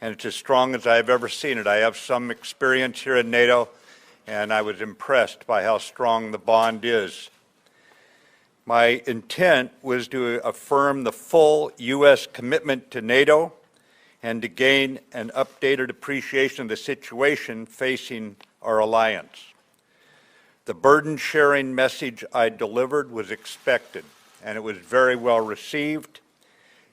and it's as strong as I've ever seen it. I have some experience here in NATO, and I was impressed by how strong the bond is. My intent was to affirm the full U.S. commitment to NATO and to gain an updated appreciation of the situation facing our alliance. The burden-sharing message I delivered was expected, and it was very well received,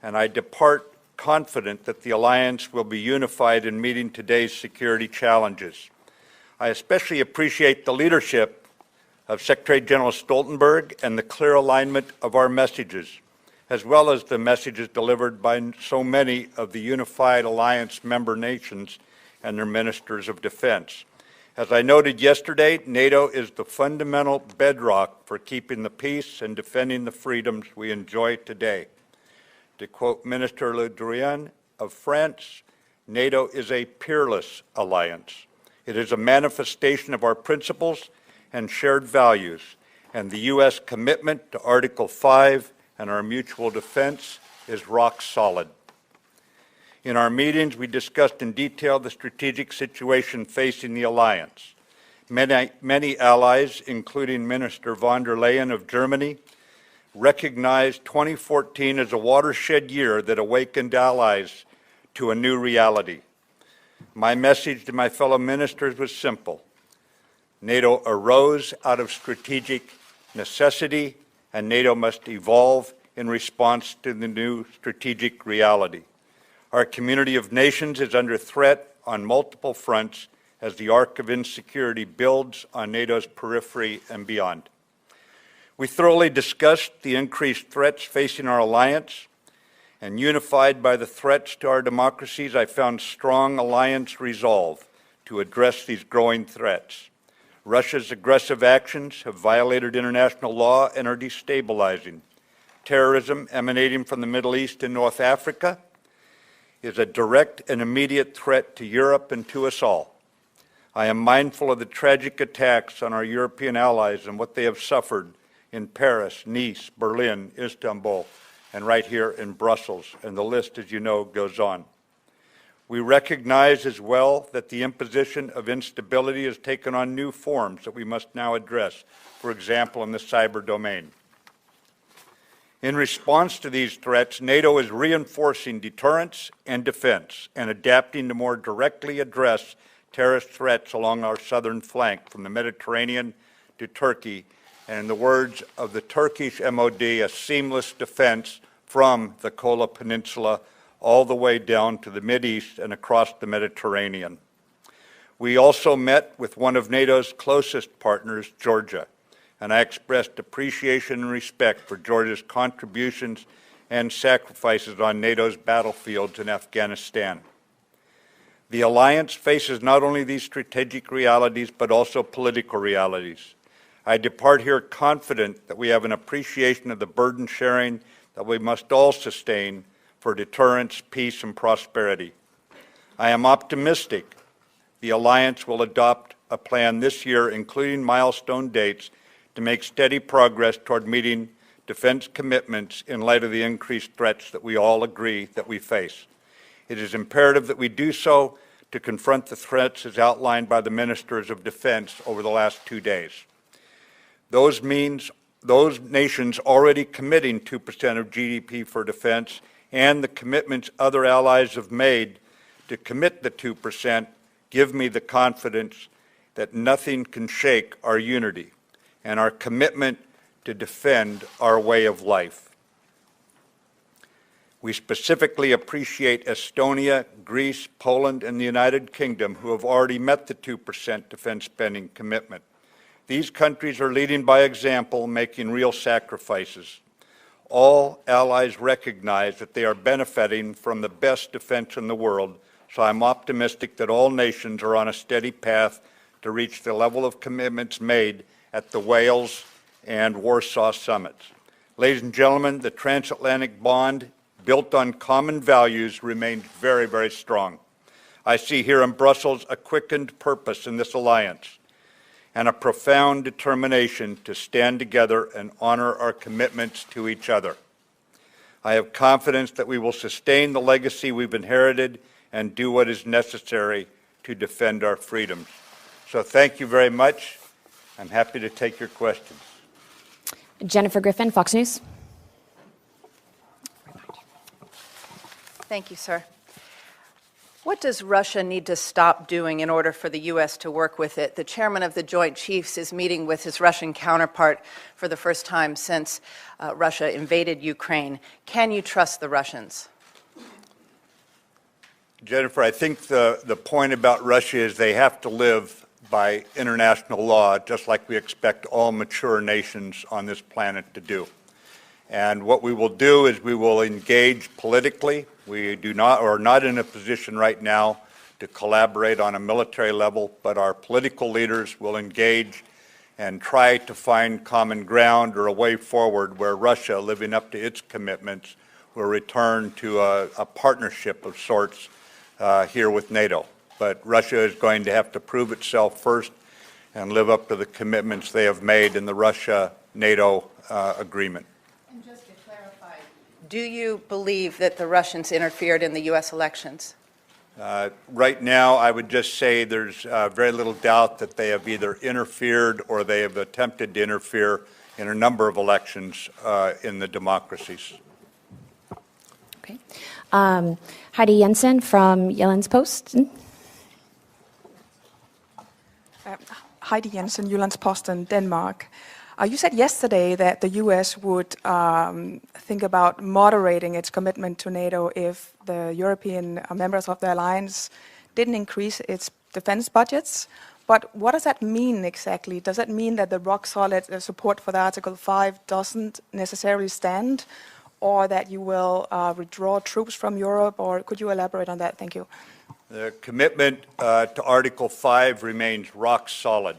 and I depart confident that the alliance will be unified in meeting today's security challenges. I especially appreciate the leadership of Secretary General Stoltenberg and the clear alignment of our messages, as well as the messages delivered by so many of the unified alliance member nations and their ministers of defense. As I noted yesterday, NATO is the fundamental bedrock for keeping the peace and defending the freedoms we enjoy today. To quote Minister Le Drian of France, NATO is a peerless alliance. It is a manifestation of our principles and shared values, and the U.S. commitment to Article 5 and our mutual defense is rock solid. In our meetings, we discussed in detail the strategic situation facing the alliance. Many allies, including Minister von der Leyen of Germany, recognized 2014 as a watershed year that awakened allies to a new reality. My message to my fellow ministers was simple. NATO arose out of strategic necessity, and NATO must evolve in response to the new strategic reality. Our community of nations is under threat on multiple fronts as the arc of insecurity builds on NATO's periphery and beyond. We thoroughly discussed the increased threats facing our alliance, and unified by the threats to our democracies, I found strong alliance resolve to address these growing threats. Russia's aggressive actions have violated international law and are destabilizing. Terrorism emanating from the Middle East and North Africa is a direct and immediate threat to Europe and to us all. I am mindful of the tragic attacks on our European allies and what they have suffered in Paris, Nice, Berlin, Istanbul, and right here in Brussels, and the list, as you know, goes on. We recognize as well that the imposition of instability has taken on new forms that we must now address, for example, in the cyber domain. In response to these threats, NATO is reinforcing deterrence and defense and adapting to more directly address terrorist threats along our southern flank from the Mediterranean to Turkey, and in the words of the Turkish MOD, a seamless defense from the Kola Peninsula all the way down to the Mideast and across the Mediterranean. We also met with one of NATO's closest partners, Georgia, and I expressed appreciation and respect for Georgia's contributions and sacrifices on NATO's battlefields in Afghanistan. The alliance faces not only these strategic realities, but also political realities. I depart here confident that we have an appreciation of the burden sharing that we must all sustain for deterrence, peace, and prosperity. I am optimistic the alliance will adopt a plan this year, including milestone dates, to make steady progress toward meeting defense commitments in light of the increased threats that we all agree that we face. It is imperative that we do so to confront the threats as outlined by the ministers of defense over the last 2 days. Those nations already committing 2% of GDP for defense and the commitments other allies have made to commit the 2% give me the confidence that nothing can shake our unity and our commitment to defend our way of life. We specifically appreciate Estonia, Greece, Poland, and the United Kingdom, who have already met the 2% defense spending commitment. These countries are leading by example, making real sacrifices. All allies recognize that they are benefiting from the best defense in the world, so I'm optimistic that all nations are on a steady path to reach the level of commitments made at the Wales and Warsaw summits. Ladies and gentlemen, the transatlantic bond built on common values remains very, very strong. I see here in Brussels a quickened purpose in this alliance and a profound determination to stand together and honor our commitments to each other. I have confidence that we will sustain the legacy we've inherited and do what is necessary to defend our freedoms. So thank you very much. I'm happy to take your questions. Jennifer Griffin, Fox News. Thank you, sir. What does Russia need to stop doing in order for the U.S. to work with it? The chairman of the Joint Chiefs is meeting with his Russian counterpart for the first time since Russia invaded Ukraine. Can you trust the Russians? Jennifer, I think the point about Russia is they have to live by international law, just like we expect all mature nations on this planet to do. And what we will do is we will engage politically. We are not in a position right now to collaborate on a military level, but our political leaders will engage and try to find common ground or a way forward where Russia, living up to its commitments, will return to a partnership of sorts here with NATO. But Russia is going to have to prove itself first and live up to the commitments they have made in the Russia-NATO agreement. And just to clarify, do you believe that the Russians interfered in the U.S. elections? Right now, I would just say there's very little doubt that they have either interfered or they have attempted to interfere in a number of elections in the democracies. Okay. Heidi Jensen from Jyllands-Posten. Heidi Jensen, Jyllands-Posten, Denmark. You said yesterday that the U.S. would think about moderating its commitment to NATO if the European members of the alliance didn't increase its defense budgets. But what does that mean exactly? Does that mean that the rock-solid support for the Article 5 doesn't necessarily stand, or that you will withdraw troops from Europe, or could you elaborate on that? Thank you. The commitment to Article 5 remains rock solid.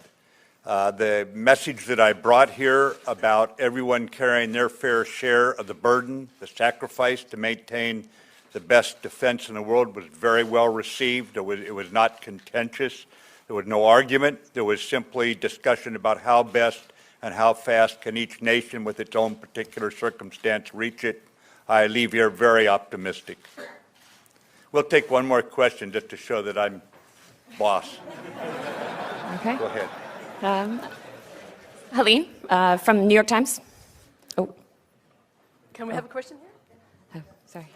The message that I brought here about everyone carrying their fair share of the burden, the sacrifice to maintain the best defense in the world was very well received. It was not contentious. There was no argument. There was simply discussion about how best and how fast can each nation with its own particular circumstance reach it. I leave here very optimistic. We'll take one more question just to show that I'm boss. Okay. Go ahead. Helene from New York Times. Oh. Can we have a question here? Oh, sorry.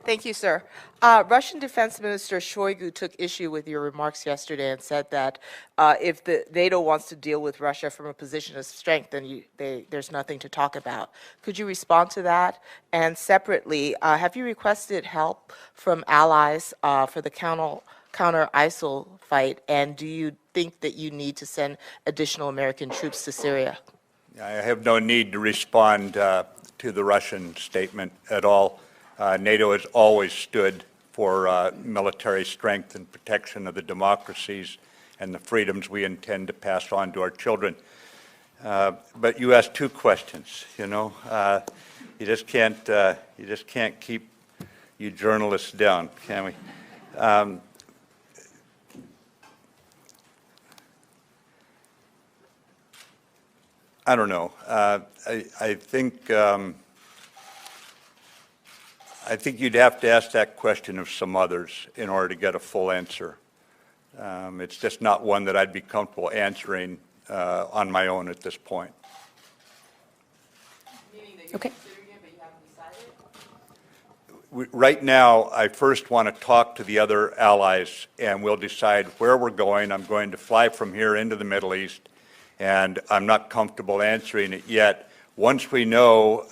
Thank you, sir. Russian Defense Minister Shoigu took issue with your remarks yesterday and said that if the NATO wants to deal with Russia from a position of strength, then there's nothing to talk about. Could you respond to that? And separately, have you requested help from allies for the counter ISIL fight? And do you think that you need to send additional American troops to Syria? I have no need to respond to the Russian statement at all. NATO has always stood for military strength and protection of the democracies and the freedoms we intend to pass on to our children. But you asked two questions. You know, you just can't keep you journalists down, can we? I don't know. I think you'd have to ask that question of some others in order to get a full answer. It's just not one that I'd be comfortable answering on my own at this point. Meaning that you're considering it, but you haven't decided? Right now, I first want to talk to the other allies, and we'll decide where we're going. I'm going to fly from here into the Middle East, and I'm not comfortable answering it yet. Once we know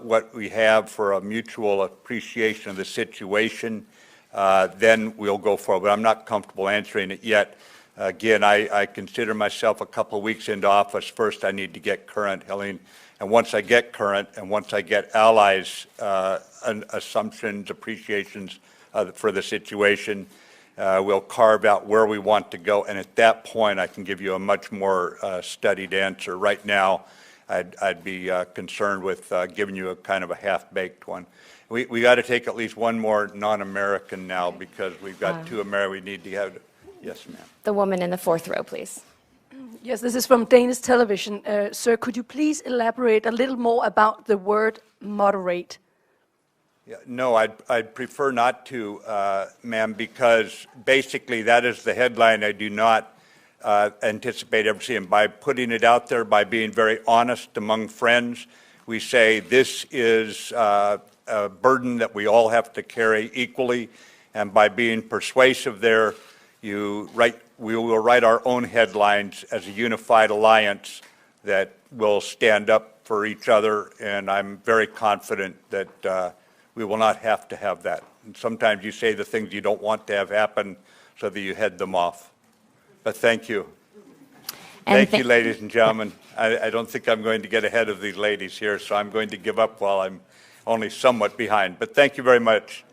what we have for a mutual appreciation of the situation, then we'll go forward. But I'm not comfortable answering it yet. Again, I consider myself a couple of weeks into office. First, I need to get current, Helene. And once I get current, and once I get allies' assumptions, appreciations for the situation, we'll carve out where we want to go. And at that point, I can give you a much more studied answer. Right now, I'd be concerned with giving you a kind of a half-baked one. We got to take at least one more non-American now because we've got two Americans. We need to have. Yes, ma'am. The woman in the fourth row, please. Yes, this is from Danish television. Sir, could you please elaborate a little more about the word moderate? Yeah, no, I'd prefer not to, ma'am, because basically that is the headline I do not anticipate ever seeing. By putting it out there, by being very honest among friends, we say this is a burden that we all have to carry equally, and by being persuasive there, we will write our own headlines as a unified alliance that will stand up for each other, and I'm very confident that we will not have to have that. And sometimes you say the things you don't want to have happen so that you head them off. But thank you. And Thank you, ladies and gentlemen. I don't think I'm going to get ahead of these ladies here, so I'm going to give up while I'm only somewhat behind. But thank you very much.